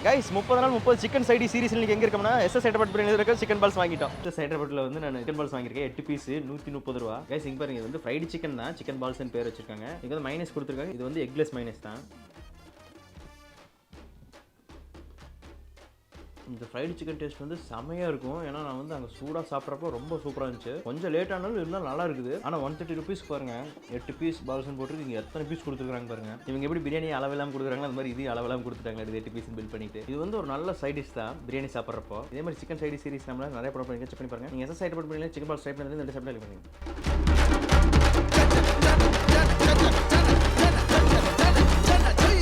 Guys 30 நாள் 30 chicken சைடி series இன்னைக்கு எங்க இருக்கோம்னா எஸ்எஸ் ஹைதராபாத் பிரியாணி இருக்க சிக்கன் பால்ஸ் வாங்கிட்டோம். எஸ்எஸ் ஹைதராபாத்ல வந்து நான் சிக்கன் பால்ஸ் வாங்கியிருக்கேன் 8 பீஸ் 130 ரூபா. கைஸ் இங்க பாருங்க, இது வந்து ஃப்ரைடு சிக்கன் தான், சிக்கன் பால்ஸ்னு பேர் வச்சிருக்காங்க. இங்க வந்து மைனஸ் கொடுத்துருக்காங்க, இது வந்து எக்லெஸ் மைனஸ் தான். இந்த ஃப்ரைடு சிக்கன் டேஸ்ட் வந்து செமையாக இருக்கும். ஏன்னா நான் வந்து அங்கே சூடாக சாப்பிட்றப்போ ரொம்ப சூப்பராக இருந்துச்சு. கொஞ்சம் லேட் ஆனாலும் இருந்தாலும் நல்லா இருக்குது. ஆனால் 130 ருபீஸ் பாருங்க, 8 பீஸ் பால்ஸ்னு போட்டு இங்கே எத்தனை பீஸ் கொடுத்துருக்காங்க பாருங்க. இவங்க எப்படி பிரியாணி அளவெல்லாம் கொடுக்குறாங்க, அந்த மாதிரி இது அளவெல்லாம் கொடுத்துட்டாங்க. இது 8 பீஸ் பில் பண்ணிட்டு இது வந்து ஒரு நல்ல சைட் டிஷ் தான் பிரியாணி சாப்பிட்றப்போ. இதே மாதிரி சிக்கன் சைடி சீரிஸ் நம்மளால நிறைய ப்ராடக்ட் செக் பண்ணி பாருங்க. நீங்கள் SS Hyderabad biryani chicken balls try பண்ணி இந்த சாப்பிட்டு பண்ணுங்க.